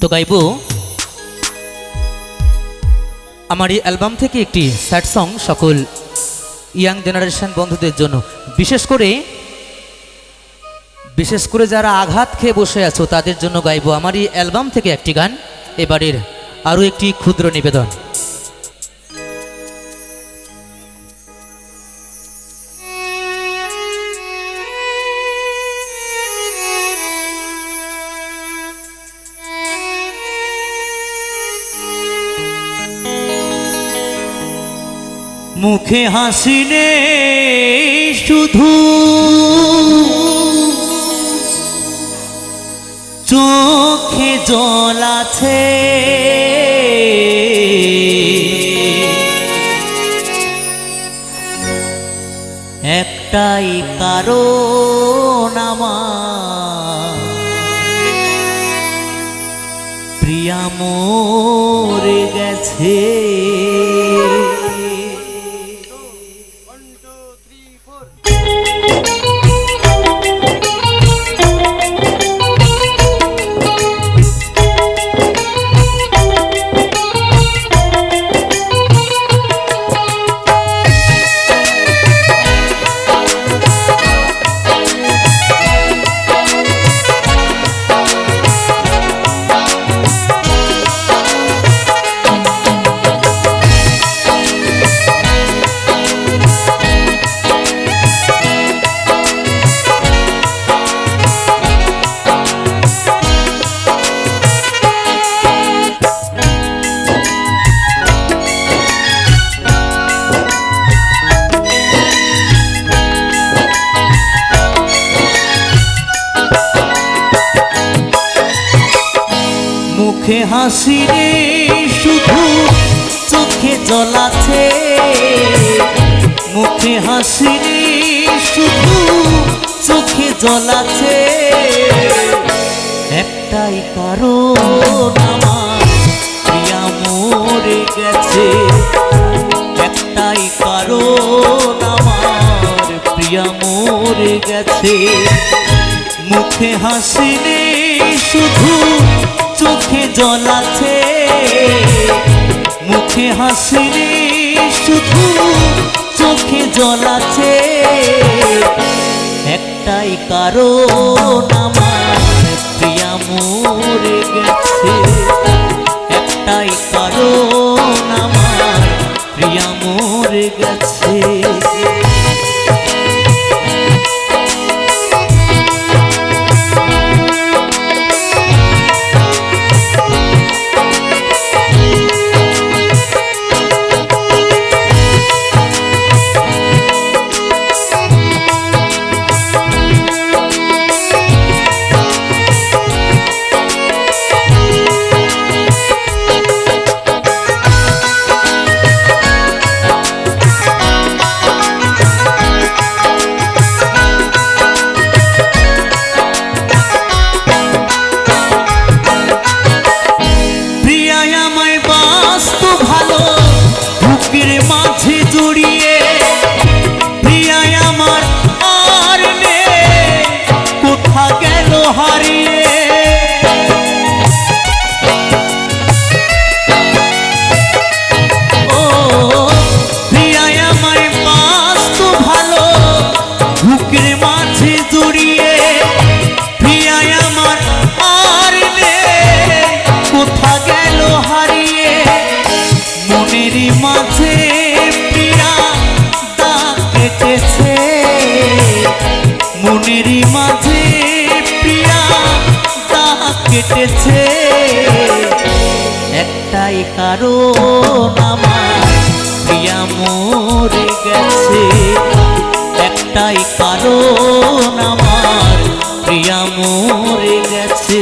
তো গাইব আমার এই অ্যালবাম থেকে একটি স্যাড সং সকল ইয়াং জেনারেশন বন্ধুদের জন্য, বিশেষ করে যারা আঘাত খেয়ে বসে আছো তাদের জন্য গাইব আমার এই অ্যালবাম থেকে একটি গান। এবারের আরও একটি ক্ষুদ্র নিবেদন। মুখে হাসি নেই শুধু চোখে জল আছে, একটাই কারণ আমার প্রিয়া মরে গেছে। মুখে হাসি রে শুধু চোখে জল আছে, মুখে হাসি রে শুধু চোখে জল আছে, একটাই কারণ আমার প্রিয়া মরে গেছে, একটাই কারণ আমার প্রিয়া মরে গেছে। মুখে হাসি রে শুধু চোখে জল আছে, মুখে হাসি রে শুধু চোখে জল আছে, একটাই কারণ আমার প্রিয়া মরে গেছে, একটাই কারণ আমার প্রিয়া মরে গেছে। মাঝে জড়িয়ে প্রিয়ায় আমার আর নেই, কোথা গেল হারিয়ে, ও প্রিয়ায় আমায় বাস্ত ভালো বুকের মাঝে জড়িয়ে, প্রিয়ায় আমার আর নেই, কোথা গেল হারিয়ে, মনেরই মাঝে প্রিয়া দাগ কেটেছে, মনেরই মাঝে প্রিয়া দাগ কেটেছে, একটাই কারণ আমার প্রিয়া মরে গেছে, একটাই কারণ আমার প্রিয়া মরে গেছে।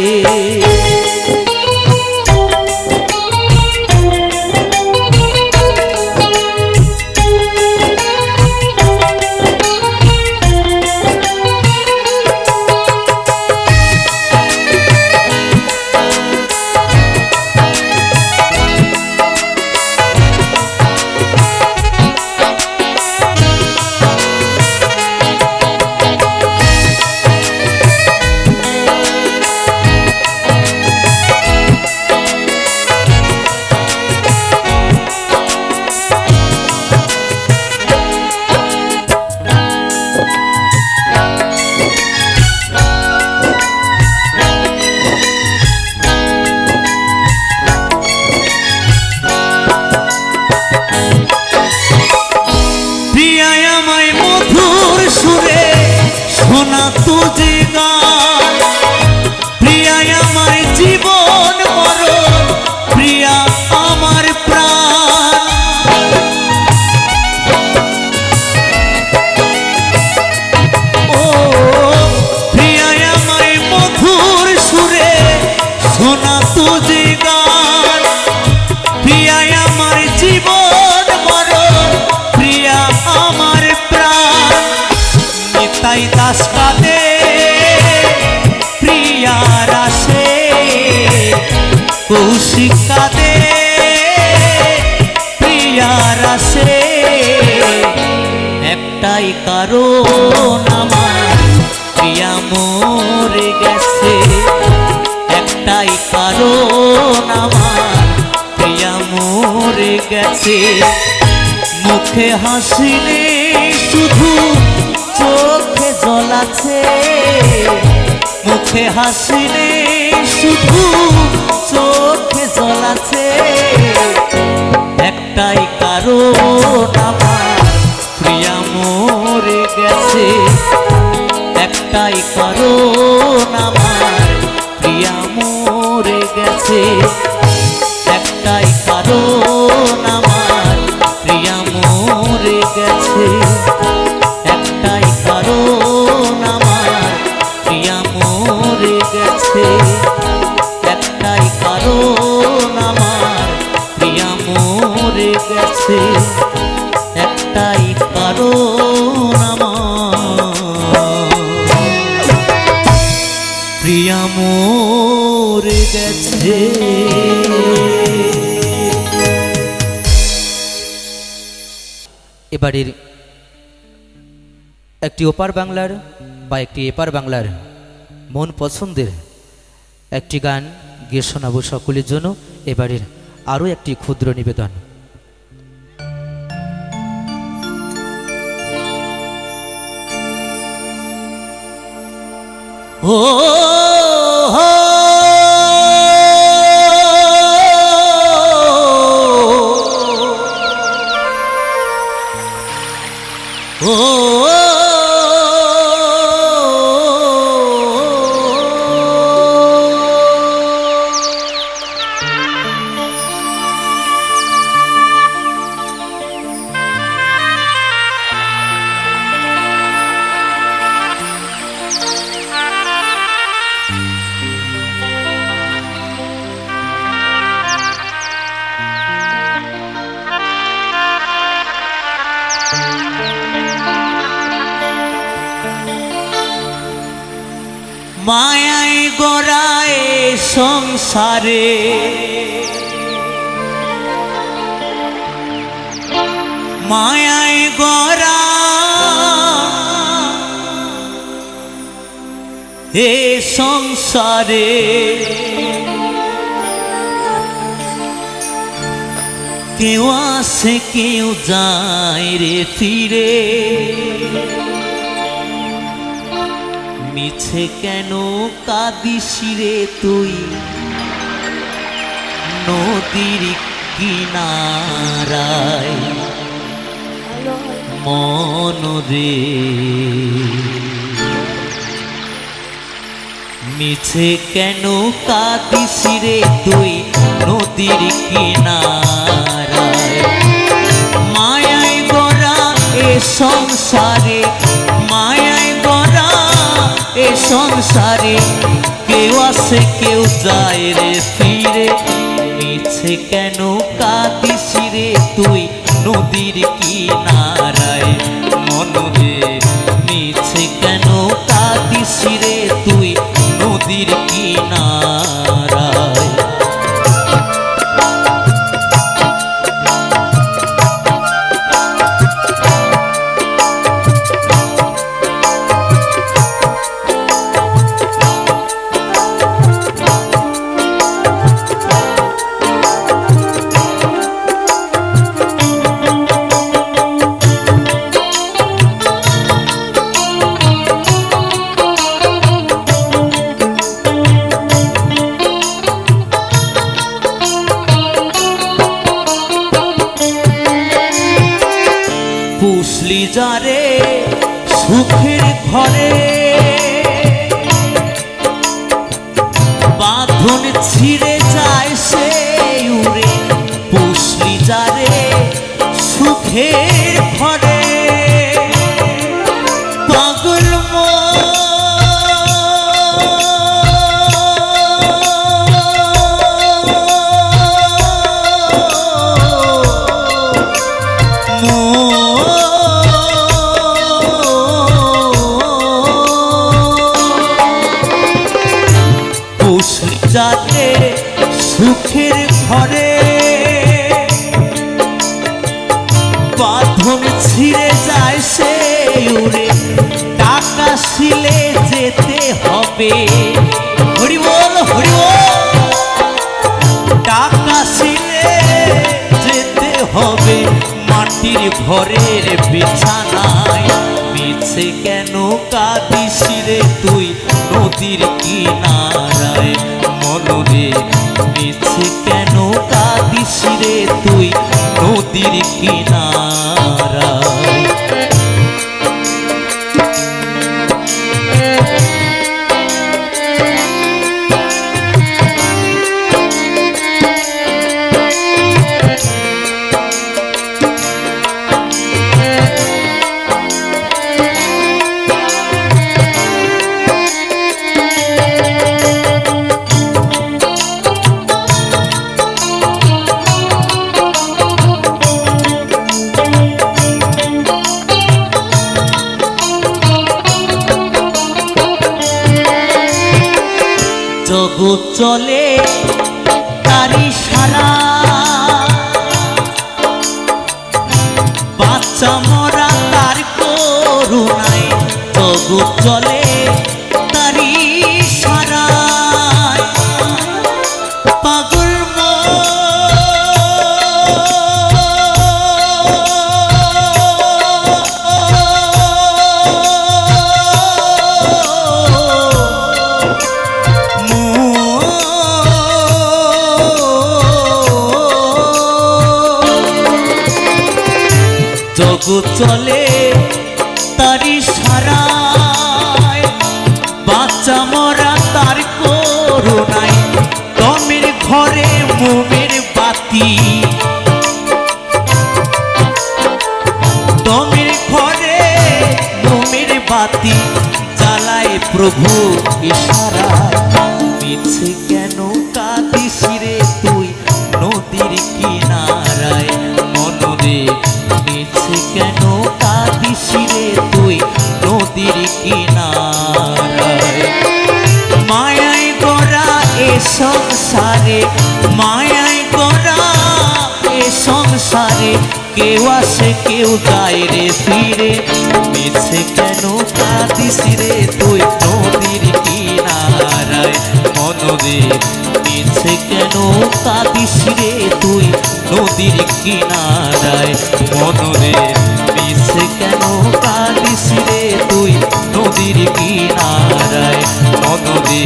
কৌশিক কাঁদে প্রিয়ার আসে, একটাই কারণ আমার প্রিয়া মরে গেছে, একটাই কারণ আমার প্রিয়া মরে গেছে। মুখে হাসি নেই শুধু চোখে জল আছে, মুখে হাসি নেই শুধু চোখে জল আছে, একটাই কারণ আমার প্রিয়া মরে গেছে, একটাই কারণ আমার প্রিয়া মরে গেছে, একটাই কারণ আমার প্রিয়া মরে গেছে, একটাই কারণ আমার প্রিয়া মরে গেছে, একটাই কারণ আমার প্রিয়া মরে গেছে, একটাই কারণ আমার প্রিয়া মরে গেছে। এবারের একটি ওপার বাংলার বা একটি এপার বাংলার মন পছন্দের একটি গান গিয়ে শোনাবো সকলের জন্য। এবারের আরও একটি ক্ষুদ্র নিবেদন। ও মায়ায় গড়ায় সংসারে, মায়ায় গড়া এ সংসারে, কেউ আসে কেউ যায় রে ফিরে, মিছে কেন কাঁদিস রে তুই নদীর কিনারায় মন রে, মিছে কেন কাঁদিস রে তুই নদীর কিনারায়, মায়ায় গড়া এ সংসারে, মায়ায় গড়া এ সংসারে, কেউ আসে কেউ যায় রে ফিরে, মিছে কেন কাঁদিস রে তুই নদীর কিনারায় মন রে, মিছে কেন কাঁদিস রে তুই নদীর কিনারায়। পুষলি যারে সুখের ঘরে, বাঁধন ছিঁড়ে যায় সে উড়ে, পুষলি যারে সুখের ঘরে, পাগল যারে থাকলে সুখের ঘরে বাঁধন ছিঁড়ে যায় সে উড়ে, টাকা শিলে যেতে হবে। হরি বল হরি বল, টাকা শিলে যেতে হবে। মাটির ঘরের বিছানায় মিছে কেন কাঁদিস রে তুই নদীর কিনারায়? মনরে মিছে কেন কাঁদিস রে তুই নদীর কিনারায়? জগৎ চলে তারি সারা, বাচ্চা মরা তার করুণায়। জগৎ চলে তারি সারা, পাগল জগৎ চলে তারি সারায়, বাচ্চা মরা তার করুণায়। দমের ঘরে মোমের বাতি, দমের ঘরে মোমের বাতি জ্বালায় প্রভু ইশারায়। মিছে কেন কাঁদিস রে তুই নদীর কিনারায়? মনরে মিছে কেন কাঁদিস রে তুই নদীর কিনারায়? মায়ায় গড়া এ সংসারে, মায়ায় গড়া এ সংসারে, কেউ আসে কেউ যায় রে ফিরে। মিছে কেন কাঁদিস রে তুই নদীর কিনারায়? মনরে মিছে কেন কাঁদিস রে তুই নদীর কিনারায়? মনরে মিছে কেন কাঁদিস রে তুই নদীর কিনারায়? মনরে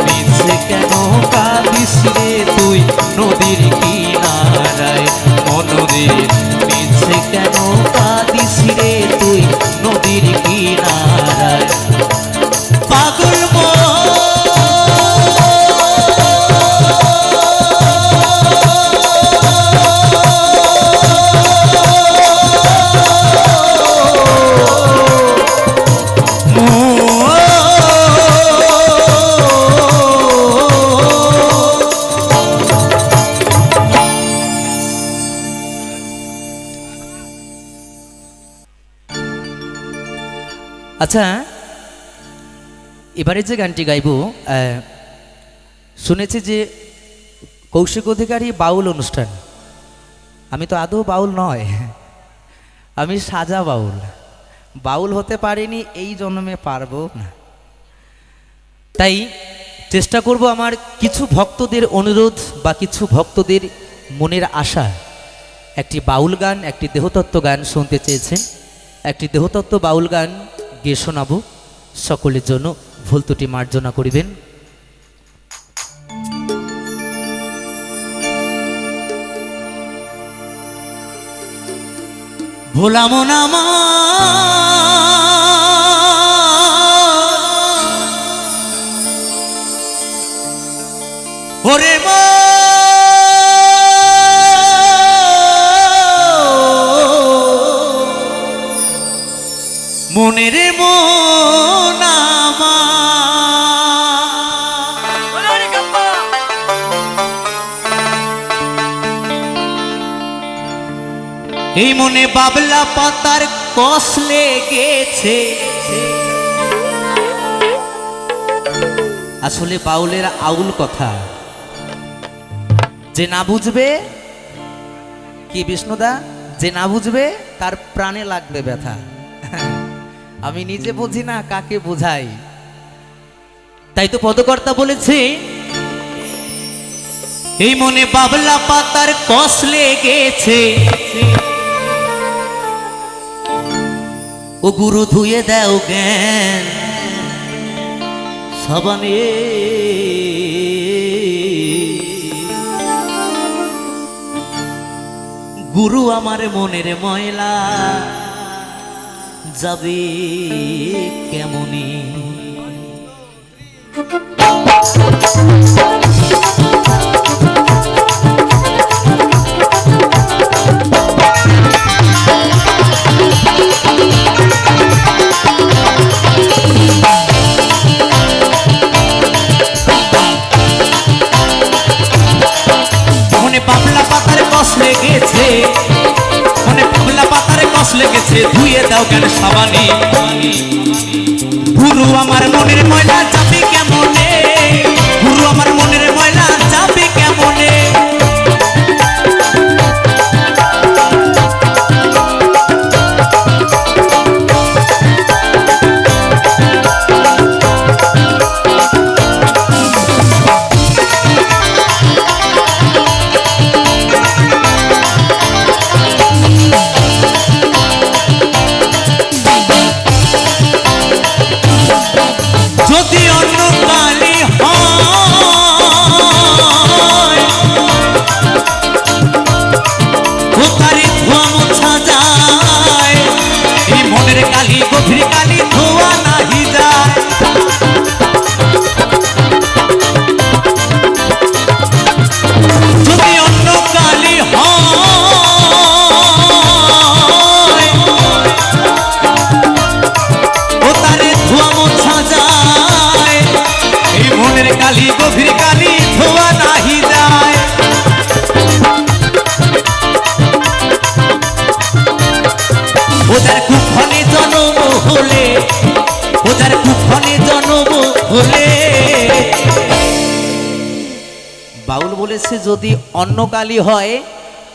মিছে কেন কাঁদিস রে তুই নদীর কিনারায়? মনরে মিছে কেন কাঁদিস রে তুই নদীর কিনারায়? পাগল আচ্ছা, এবারে যে গানটি গাইব, শুনেছি যে কৌশিক অধিকারী বাউল অনুষ্ঠান। আমি তো আদৌ বাউল নয়, আমি সাজা বাউল। বাউল হতে পারিনি, এই জন্মে পারবো না। তাই চেষ্টা করব আমার কিছু ভক্তদের অনুরোধ বা কিছু ভক্তদের মনের আশা, একটি বাউল গান, একটি দেহতত্ত্ব গান শুনতে চেয়েছেন। একটি দেহতত্ত্ব বাউল গান গেয়ে শোনাবো, সকলের জন্য ভুল ত্রুটি মার্জনা করিবেন। ভোলাম না মা ওরে মা, মনের মন আমার। এই মনে বাবলা পাতার কষ লেগেছে। আসলে বাউলের আউল কথা, যে না বুঝবে কি বিষ্ণুদা, যে না বুঝবে তার প্রাণে লাগবে ব্যথা। আমি নিজে বুঝি না, কাকে বোঝাই? তাই তো পদকর্তা বলেছে, এই মনে বাবলা পাতার কষ লেগেছে, ও গুরু ধুয়ে দাও জ্ঞান সাবানে। গুরু আমার মনের ময়লা যাবে কেমনে। মনে বাবলা পাতার কষ লেগেছে, মনে বাবলা পাতার কষ লেগেছে, ধুয়ে দাও জ্ঞান সাবানে। গুরু আমার মনের ময়লা যাবে কেমনে, গুরু আমার মনের ময়লা যাবে কেমনে। যদি অন্য কালে হয় ও তারে ধোয়া মোছা যায়, এই মনের কালি গভীর কালি ধোয়া নাহি যায়। যদি অন্য কালি হয় ও তারে ধোয়া মোছা যায়, এই মনের কালি গভীর কালি ধোয়া নাহি যায়। ওদের কুক্ষণে জন্ম হলে, ওদের কুক্ষণে জন্ম হলে। বাউল বলেছে যদি অন্য কালি হয়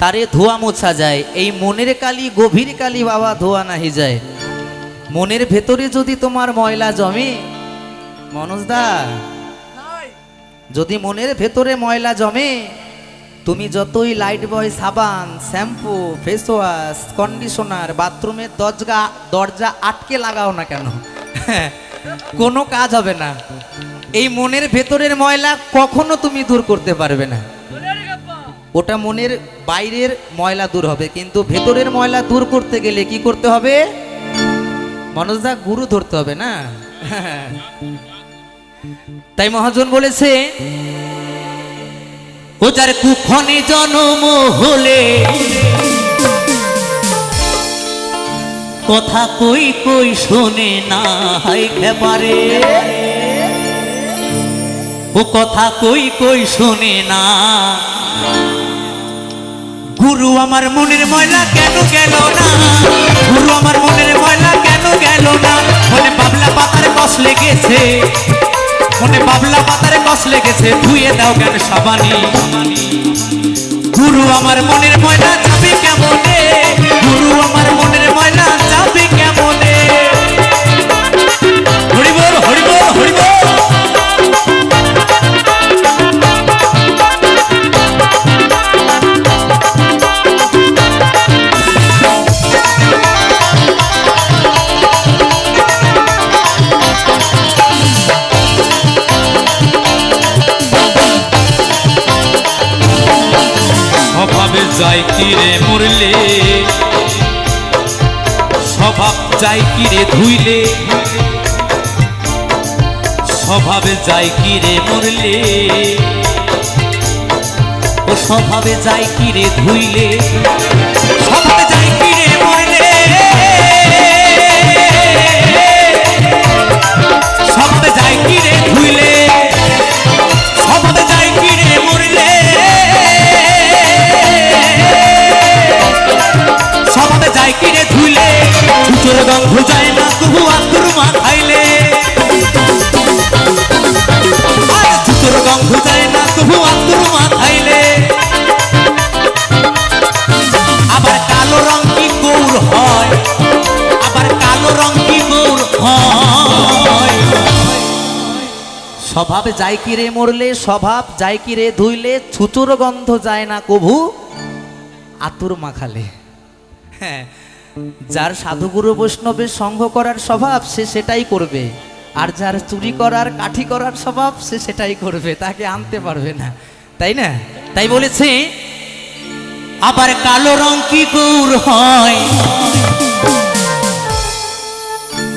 তারে ধোয়া মোছা যায়, এই মনের কালি গভীর কালি বাবা ধোয়া নাহি যায়। মনের ভেতরে যদি তোমার ময়লা জমে, মনোজদা, যদি মনের ভেতরে ময়লা জমে, তুমি যতই লাইট বয় সাবান, শ্যাম্পু, ফেস ওয়াশ, কন্ডিশনার, বাথরুমের দরজা আটকে লাগাও না কেন, কোনো কাজ হবে না। এই মনের ভেতরের ময়লা কখনো তুমি দূর করতে পারবে না। ওটা মনের বাইরের ময়লা দূর হবে, কিন্তু ভেতরের ময়লা দূর করতে গেলে কি করতে হবে মনোজদা? গুরু ধরতে হবে না? তাই মহাজন বলেছে, ও যার কুক্ষণে জন্ম হলে কথা কই কই শোনে না হাই খেপারে, ও কথা কই কই শোনে না। গুরু আমার মনের ময়লা কেন গেল না, গুরু আমার মনের ময়লা কেন গেল না। মনে বাবলা পাতার কষ লেগেছে, মনে বাবলা পাতার কষ লেগেছে, ধুয়ে দাও জ্ঞান সাবানে। গুরু আমার মনের ময়লা যাবে কেমনে, গুরু আমার মনের ময়লা যাবে কেমনে। হরি বল হরি বল হরি বল। স্বভাবে যাই কিরে মরলে, স্বভাব যাই কিরে ধুইলে, স্বভাবে যাই কিরে মরলে, ও স্বভাবে যাই কিরে ধুইলে, স্বভাবে যাই কিরে মরলে, স্বভাবে যাই কিরে ধুইলে, স্বভাবে যাই কিরে মরলে, স্বভাবে যাই কিরে ধুইলে, জুতোর গন্ধ যায় না তবু আতর মা খাইলে, জুতোর গন্ধ যায় না তবু আতর মা খাইলে। স্বভাব যায় কি রে মরলে, স্বভাব যায় কি রে ধুইলে, ছুচুর গন্ধ যায় না কভু আতুর মাখালে। হ্যাঁ, যার সাধুগুরু বৈষ্ণবের সঙ্গ করার স্বভাব সে সেটাই করবে, আর যার চুরি করার কাঠি করার স্বভাব সে সেটাই করবে, তাকে আনতে পারবে না, তাই না? তাই বলেছে আবার কালো রং কি গৌর হয়,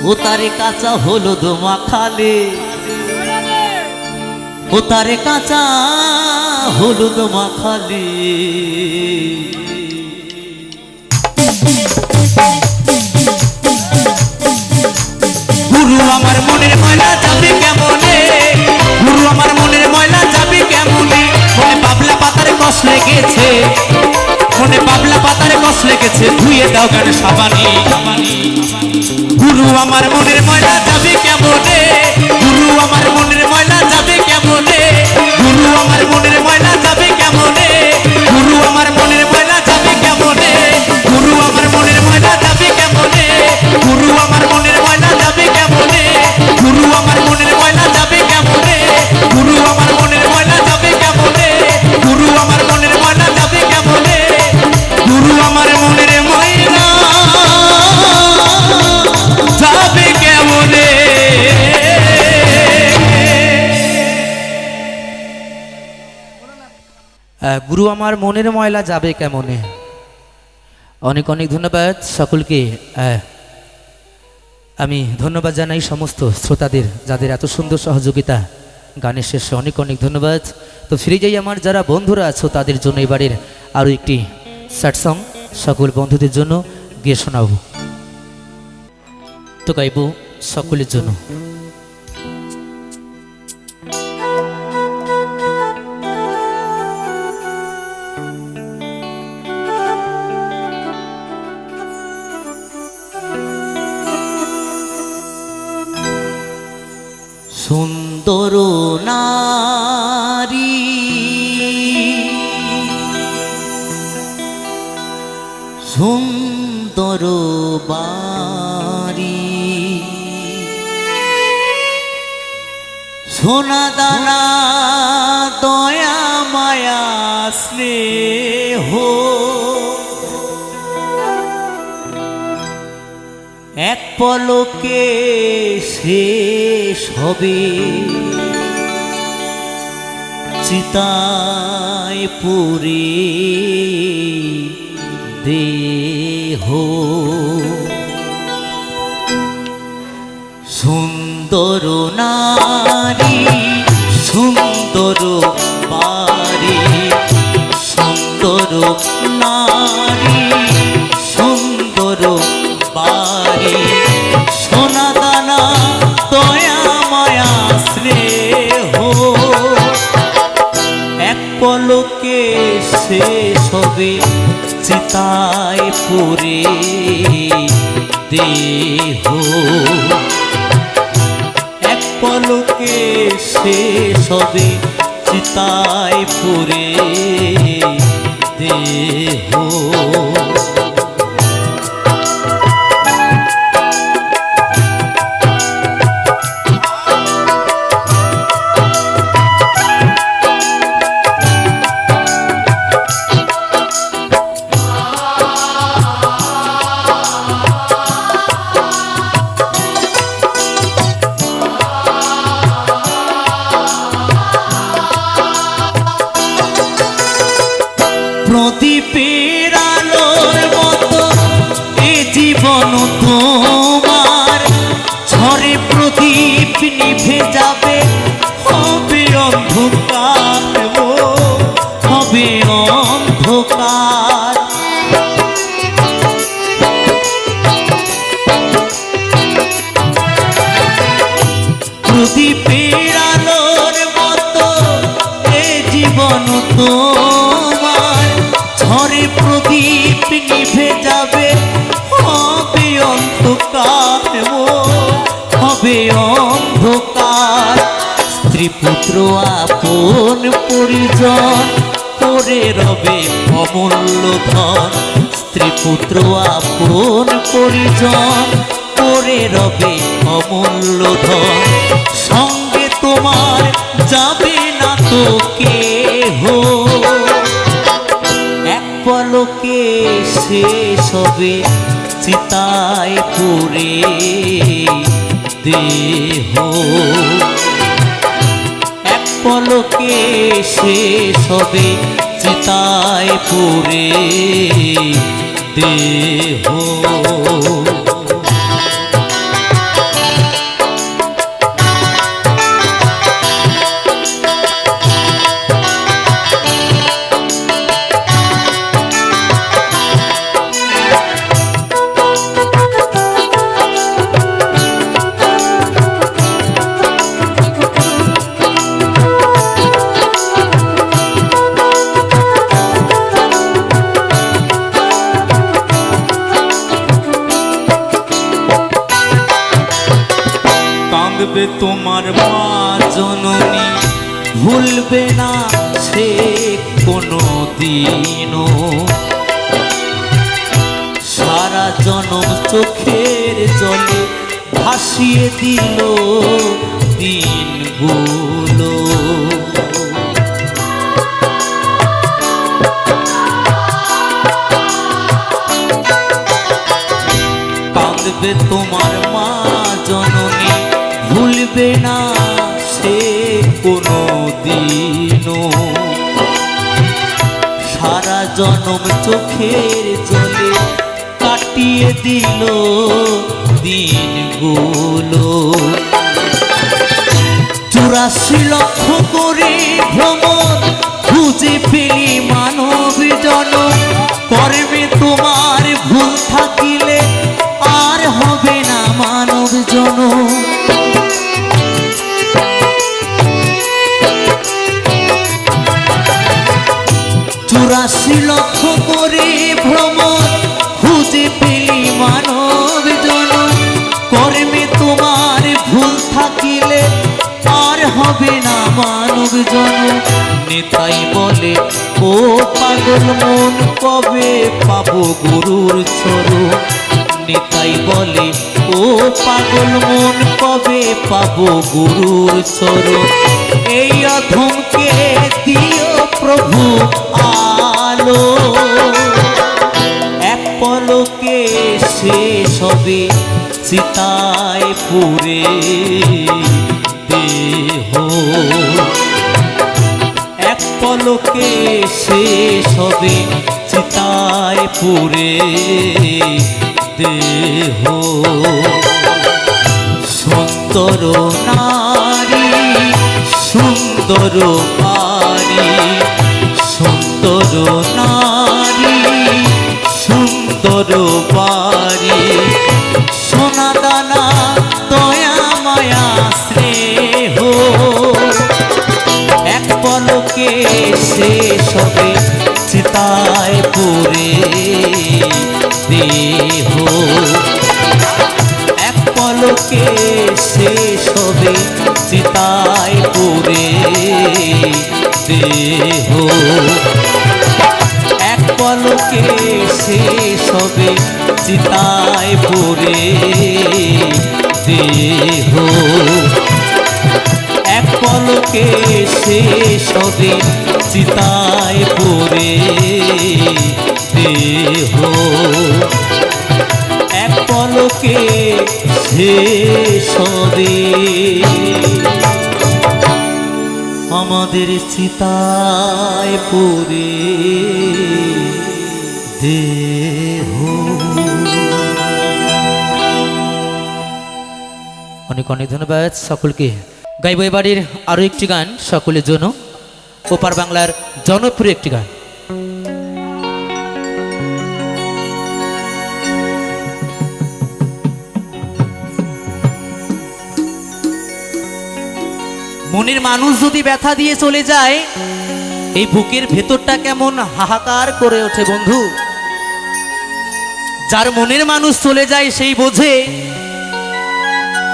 ও তারে কাঁচা হলুদ মাখালে, ও তারে কাঁচা হলুদ মাখালে। গুরু আমার মনের ময়লা যাবে কেমনে, গুরু আমার মনের ময়লা যাবে কেমনে, মনে বাবলা পাতার কষ লেগেছে, মনে বাবলা পাতার কষ লেগেছে, ধুয়ে দাও গান সাবানি। গুরু আমার মনের ময়লা যাবে কেমনে, গুরু আমার মনের ময়লা যাবে কেমনে, গুরু আমার মনের ময়লা যাবে কেমনে, গুরু আমার মনের ময়লা যাবে কেমনে, গুরু আমার মনের ময়লা যাবে কেমনে, গুরু আমার মনের ময়লা যাবে কেমনে, গুরু আমার মনের ময়লা যাবে কেমনে, গুরু আমার মনের ময়লা যাবে কেমনে, গুরু আমার মনের ময়লা যাবে কেমনে, গুরু আমার মনের ময়লা যাবে কেমনে। গুরু আমার মনের ময়লা যাবে কেমনে। অনেক অনেক ধন্যবাদ সকলকে। আমি ধন্যবাদ জানাই সমস্ত শ্রোতাদের যাদের এত সুন্দর সহযোগিতা গানের শেষে, অনেক অনেক ধন্যবাদ। তো ফিরে যাই আমার যারা বন্ধুরা আছো তাদের জন্য এবারের আরও একটি স্যাড সং সকল বন্ধুদের জন্য গিয়ে শোনাবো। তো গাইব সকলের জন্য। সুন্দর নারী সুন্দর বাড়ি, সোনা দানা দয়া মায়া স্নেহ, এক পলকে শেষ হবে, চিতায় পুরে দেহ। সুন্দর নারী সুন্দর বাড়ি, সুন্দর নারী সুন্দর বাড়ি, সোনা দানা দয়া মায়া স্নেহ, এক পলকে শেষ হবে, চিতায় পুরে দেহ। এক পলকে শেষ হবে, চিতায় পুরে দেহ। প্রদীপের আলোর মতো এ জীবন তোমার, ঝড়ে প্রদীপ নিভে যাবে, হবে অন্ধকার, হবে অন্ধকার। প্রদীপের আলোর মতো এ জীবন তোমার, ঝড়ে প্রদীপ নিভে যাবে, হবে অন্ধকার, হবে অন্ধকার। স্ত্রী পুত্র আপন পরিজন করে রবে অমূল্য ধন, স্ত্রী পুত্র আপন পরিজন করে রবে অমূল্য ধন। সঙ্গে তোমার যাবে না তো কেহ, এক পলকে শেষ হবে চিতায় পুরে দেহ, এক পলকে শেষ হবে চিতায় পুরে দেহ। কাঁদবে তোমার মা জননী, ভুলবে না সে কোনো দিনও, সারা জনম চোখের জলে ভাসিয়ে দিল দিনগুলো। কাঁদবে তোমার মা জননী, ভুলবে না সে কোনো দিনও, সারা জনম চোখের জলে কাটিয়ে দিল দিনগুলো। 84 লক্ষ করে ভ্রমণ খুঁজে পেলি মানব জনম, কর্মে তোমার ভুল থাকিলে আর হবে না মানব জনম। 84 লক্ষ করে ভ্রমণ খুঁজে পেলি মানব জনম, কর্মে তোমার ভুল থাকিলে আর হবে না মানব জনম। নেতাই বলে ও পাগল মন কবে পাবো গুরুর চরণ, নেতাই বলে ও পাগল মন কবে পাবো গুরুর চরণ। এই অধমকে দিও প্রভু আলো, এক পলকে শেষ হবে চিতায় পুরে দেহ, এক পলকে শেষ হবে চিতায় পুরে দেহ। সুন্দর নারী সুন্দর বাড়ি, সুন্দর নারী সুন্দর বাড়ি, সোনা দানা দয়া মায়া স্নেহ, এক পলকে শেষ হবে চিতায় পুরে দেহ, এক পলকে শেষ হবে চিতায় পুরে দেহ, এক পলকে শেষ হবে চিতায় পুরে দেহ, এক পলকে শেষ হবে চিতায় পুরে দেহ, এক পলকে শেষ হবে আমাদের চিতায় পুরে দেহ। অনেক অনেক ধন্যবাদ সকলকে। গাইব এবারের আরও একটি গান সকলের জন্য, ওপার বাংলার জনপ্রিয় একটি গান। মনের মানুষ যদি ব্যথা দিয়ে চলে যায়, এই বুকের ভেতরটা কেমন হাহাকার করে ওঠে বন্ধু। যার মনের মানুষ চলে যায় সেই বোঝে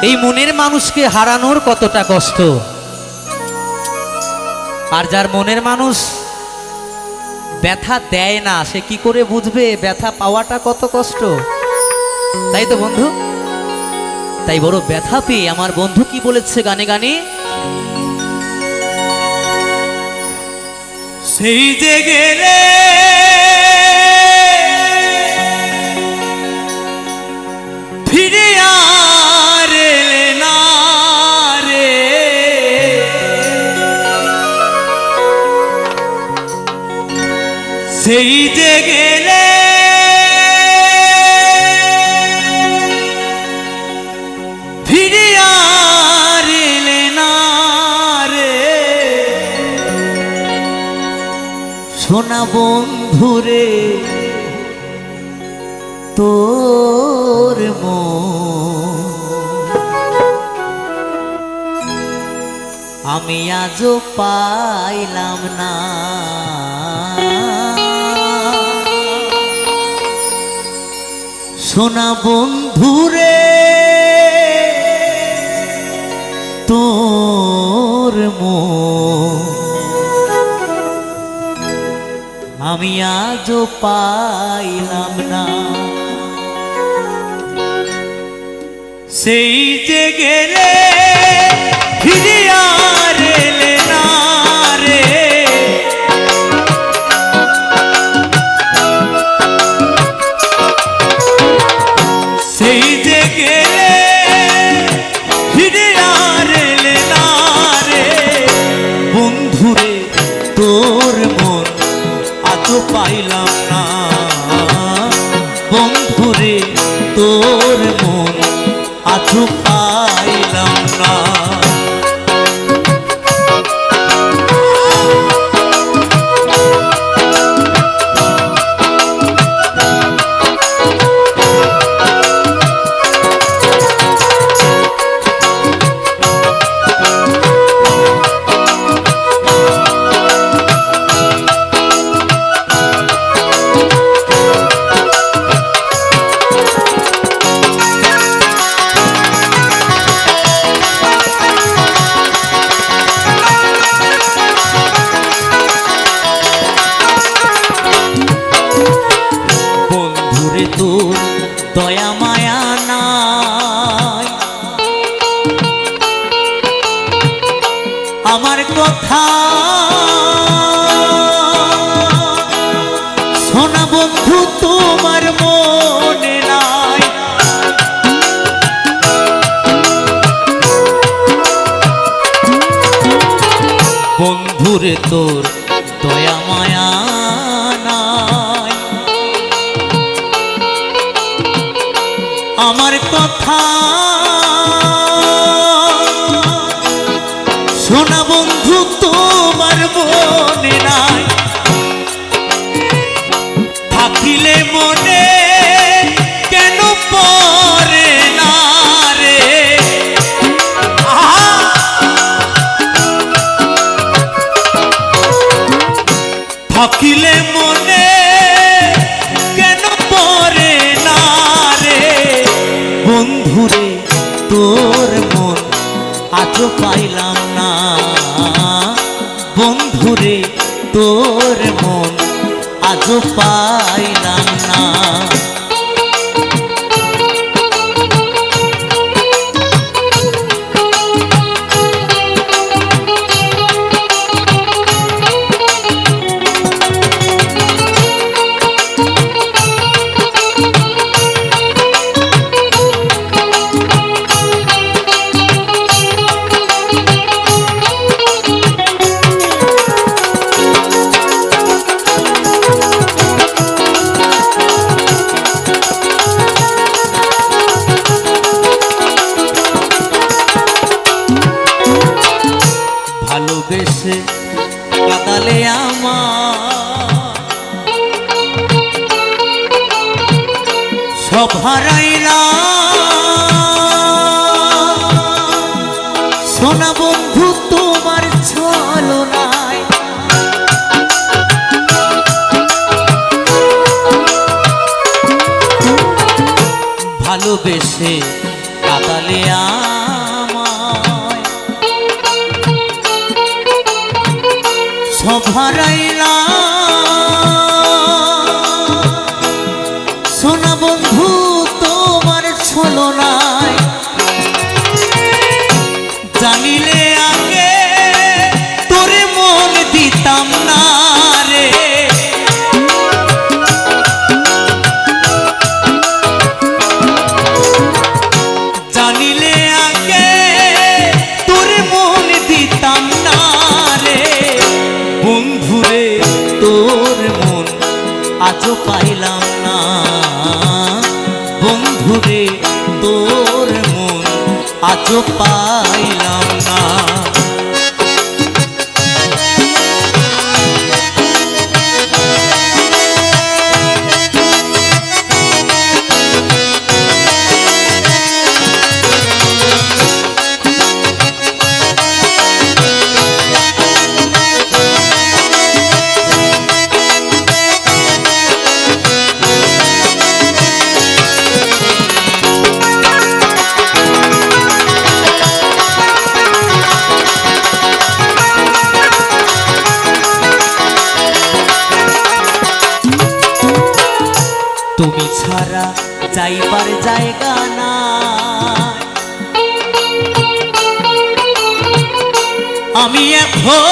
এই মনের মানুষকে হারানোর কতটা কষ্ট। আর যার মনের মানুষ ব্যথা দেয় না, সে কি করে বুঝবে ব্যথা পাওয়াটা কত কষ্ট। তাই তো বন্ধু, তাই বড় ব্যথা পেয়ে আমার বন্ধু কি বলেছে গানে গানে, সেই যে গেলে ফিরে আর এলে না রে, সেই যে গেলে ফিরে আর এলে না রে, সোনা বন্ধুরে তোর মন আমি আজও পাইলাম না, সোনা বন্ধুরে তোর মন আমি আজও পাইলাম না, সেই যে গেলে ফিরে আর এলে না রে, সেই যে গেলে ফিরে আর এলে না রে, বন্ধুরে তোর মন আজও পাইলাম না, বন্ধুরে তোর মন আজও পাইলাম না, তোর দয়া মায়া নাই, আমার কথা শোনা বন্ধু তোমার মনে নাই, বন্ধুরে তোর দয়া মায়া নাই, আমার কথা শোনা বন্ধু তোমার মনে নাই, থাকিলে মনে কেন পড়ে না রে, থাকিলে মনে কেন পড়ে না রে, বন্ধুরে তোর মন আজও পাইলাম না, বন্ধুরে তোর মন আজও পাইলাম না, ভালোবেসে কাঁদালে আমার সব হারাইলাম, সোনা বন্ধু তোমার ছলনায়, ভালোবেসে কাঁদালে আমায় সব হারাইলাম, সোনা বন্ধু তোমার ছলনায়, জানিলে আগে তোরে মন দিতাম না বন্ধুরে তোর মন আজও পাইলাম না, বন্ধুরে তোর মন আজও পাইলাম না। তুমি ছাড়া যাইবার জায়গা না, আমি এখন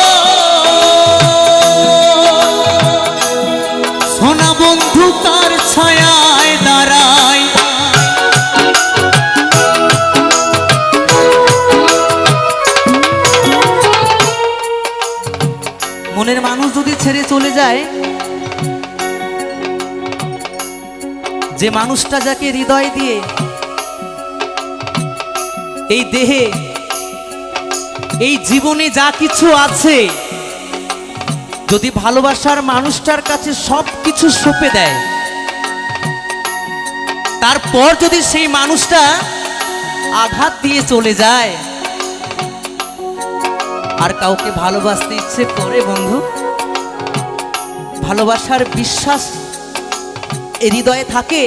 সোনা বন্ধু তার ছায়ায় দাঁড়াই। মনের মানুষ যদি ছেড়ে চলে যায়, যে মানুষটা যাকে হৃদয় দিয়ে এই দেহে এই জীবনে যা কিছু আছে, যদি ভালোবাসার মানুষটার কাছে সব কিছু সঁপে দেয়, তারপর যদি সেই মানুষটা আঘাত দিয়ে চলে যায়, আর কাউকে ভালোবাসতে ইচ্ছে করে বন্ধু? ভালোবাসার বিশ্বাস হৃদয়ে থাকে?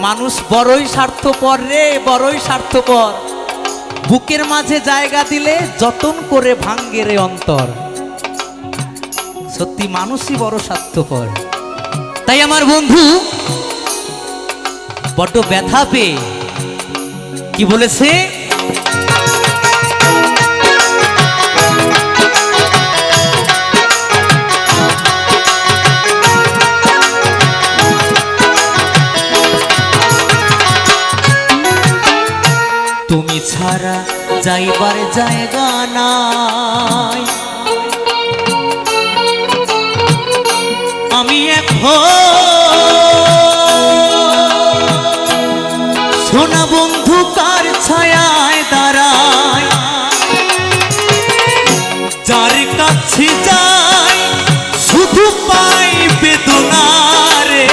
মানুষ বড়ই স্বার্থপর রে, বড়ই স্বার্থপর। বুকের মাঝে জায়গা দিলে যতন করে ভাঙ্গে রে অন্তর। সত্যি মানুষই বড় স্বার্থপর। তাই আমার বন্ধু বড্ড ব্যথা পেয়ে কি বলেছে, তুমি ছাড়া যাইবার জায়গা নাই, আমি এখন সোনা বন্ধু কার ছায়ায় দাঁড়াই। যার কাছে যাই শুধু পাই বেদনা রে,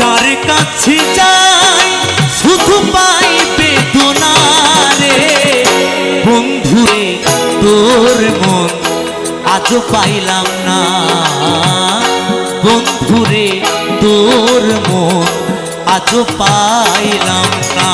যার কাছে যাই শুধু পাই বেদনা রে, বন্ধুরে তোর মন আজও পাইলাম না, বন্ধুরে তোর মন আজও পাইলাম না।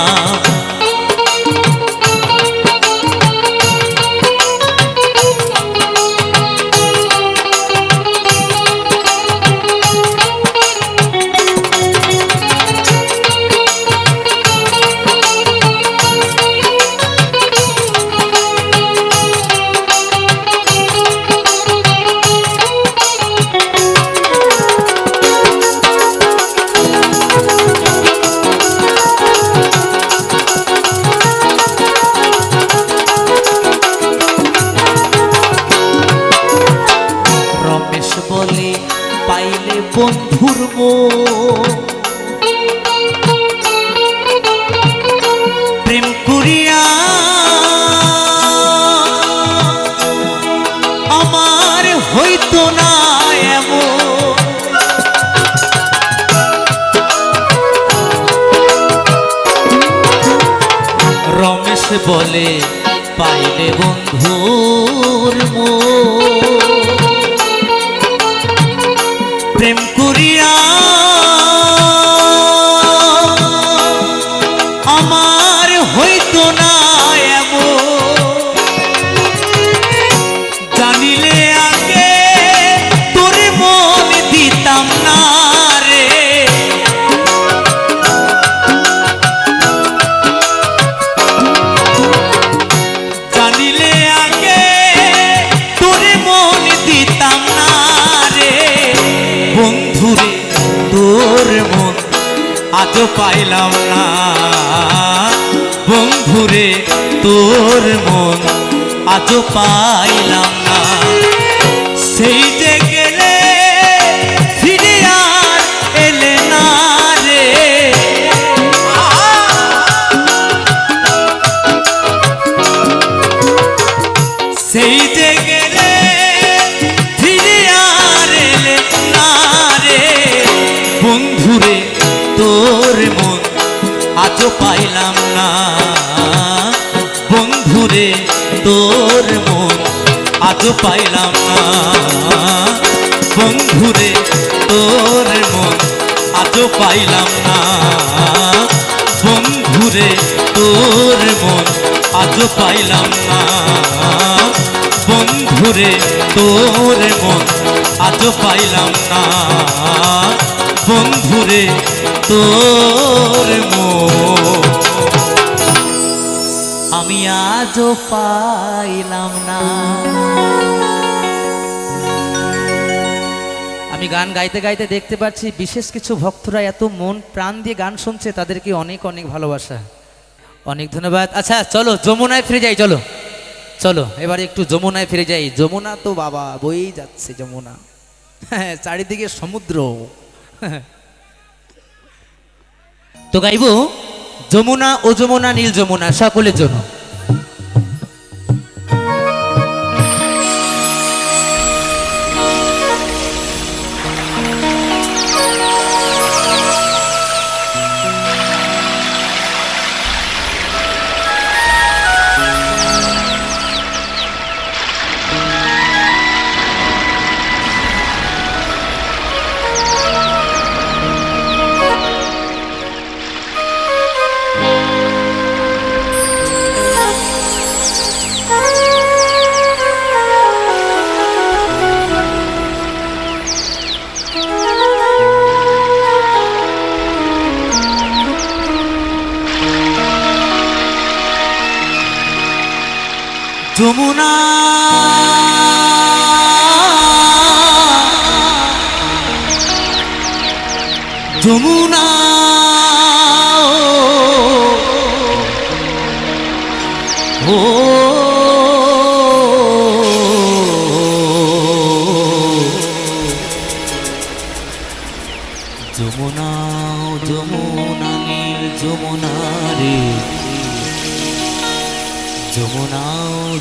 বলে পাইলে বন্ধুর প্রেম করিয়া আমার হইতো না এমন, রমেশ বলে পাইলে বন্ধুর প্রেম করিয়া আমার হইতো না এমন, জানিলে আগে তোর মন দিতাম না রে, জানিলে আগে তোর মন দিতাম না রে, বন্ধুরে তোর মন আজও পাইলাম না। বন্ধুরে তোর মন আজও পাইলাম না। সেই যে গেলে ফিরে আর এলে না রে। সেই যে গেলে ফিরে আর এলে না রে। বন্ধুরে তোর মন আজও পাইলাম না। বন্ধুরে তোর মন আজও পাইলাম না। বন্ধুরে তোর মন আজও পাইলাম না। বন্ধুরে তোর মন আজও পাইলাম না। বন্ধুরে তোর মন আজও পাইলাম না। বন্ধুরে তোর মন আমি আজও পাইলাম না। আমি গান গাইতে গাইতে দেখতে পাচ্ছি বিশেষ কিছু ভক্তরা এত মন প্রাণ দিয়ে গান শুনছে, তাদেরকে অনেক অনেক ভালোবাসা, অনেক ধন্যবাদ। আচ্ছা চলো যমুনায় ফিরে যাই, চলো চলো এবারে একটু যমুনায় ফিরে যাই। যমুনা তো বাবা বয়েই যাচ্ছে যমুনা, হ্যাঁ চারিদিকে সমুদ্র। তো গাইব যমুনা ও যমুনা নীল যমুনা সকলের জন্য। যমুনা যমুনা ও যমুনা যমুনা নীল যমুনা রে। যমুনা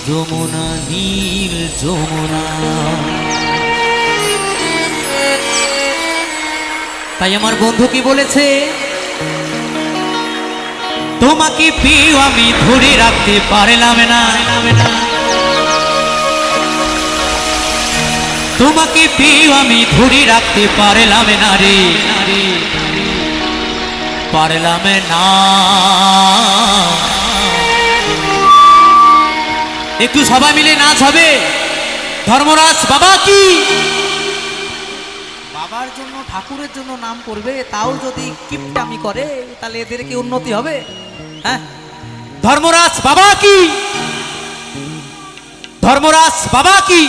যমুনা নীল যমুনা। তাই আমার বন্ধু কি বলেছে, তোমাকে পেয়ে আমি ধরে রাখতে পারলাম না। তোমাকে পেয়ে আমি ধরে রাখতে পারলাম না রে, পারলাম না। একটু সবাই মিলে নাচ হবে। ধর্মরাজ বাবা কি, বাবার জন্য ঠাকুরের জন্য নাম করবে, তাও যদি কিপটামি করে তাহলে এদের কি উন্নতি হবে? হ্যাঁ ধর্মরাজ বাবা কি, ধর্মরাজ বাবা কি।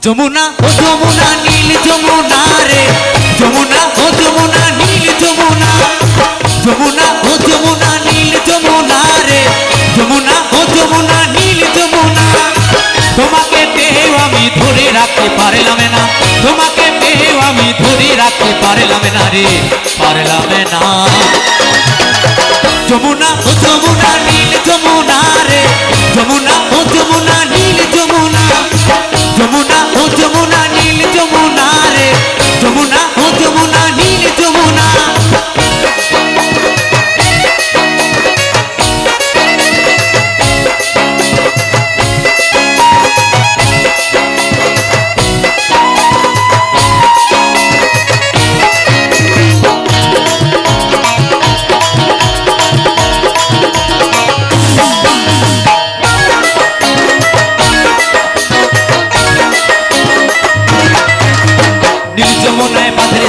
যমুনা ও যমুনা নীল যমুনা রে। যমুনা ও যমুনা নীল যমুনা। যমুনা ও যমুনা নীল যমুনা রে। যমুনা ও যমুনা নীল যমুনা। তোমাকে পেয়েও আমি ধরে রাখতে পারলাম না। তোমাকে পেয়েও আমি ধরে রাখতে পারলাম না রে, পারলাম না। যমুনা ও যমুনা নীল যমুনা রে। যমুনা ও যমুনা নীল যমুনা। যমুনা ও যমুনা নীল যমুনা রে। যমুনা ও যমুনা নীল যমুনা।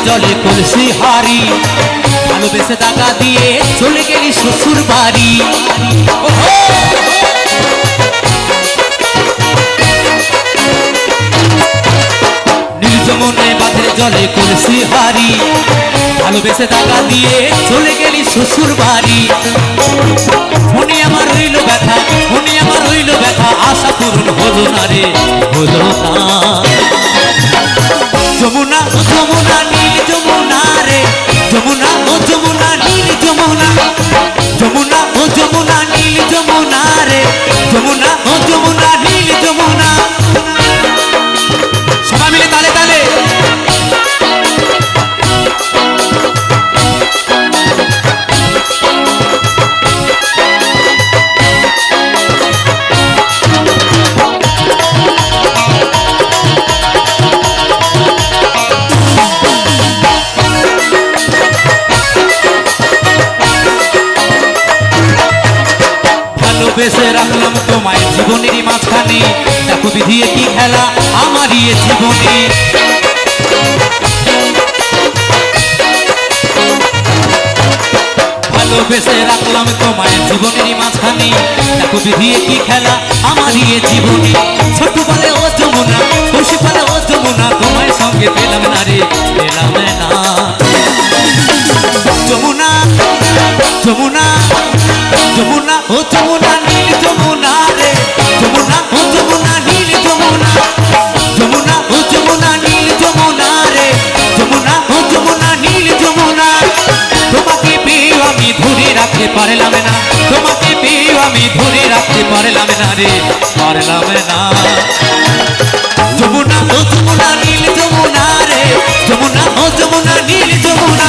জলে কলসি হারি, ভালোবেসে টাকা দিয়ে চলে গেলি শ্বশুর বাড়ি। নির্জমনে বাঁধে জলে কলসি হারি, ভালোবেসে টাকা দিয়ে চলে গেলি শ্বশুর বাড়ি। পূরণ হলো না রে, হলো না। যমুনা ও যমুনা নীল যমুনা রে, যমুনা ও যমুনা নীল যমুনা, যমুনা ও যমুনা নীল যমুনা রে, যমুনা ও যমুনা নীল যমুনা। সবাই মিলে তালে তালে। ভালোবেসে রাখলাম তোমায় জীবনেরই মাঝখানে, দেখো বিধিয়ে কি খেলা আমারই এ জীবনে। ভালোবেসে রাখলাম তোমায় জীবনেরই মাঝখানে, দেখো বিধিয়ে কি খেলা আমারই এ জীবনে। ছোট বলে ও যমুনা, খুশি বলে ও যমুনা, তোমায় সঙ্গে পেলাম না রে, পেলাম না। যমুনা যমুনা যমুনা ও যমুনা নীল যমুনা রে, যমুনা ও যমুনা নীল যমুনা, যমুনা ও যমুনা নীল যমুনা রে, যমুনা ও যমুনা নীল যমুনা। তোমাকে পেয়ে আমি ধরে রাখতে পারলাম না, তোমাকে পেয়ে আমি ধরে রাখতে পারলাম না রে, পারলাম না। যমুনা ও যমুনা নীল যমুনা রে, যমুনা ও যমুনা নীল যমুনা।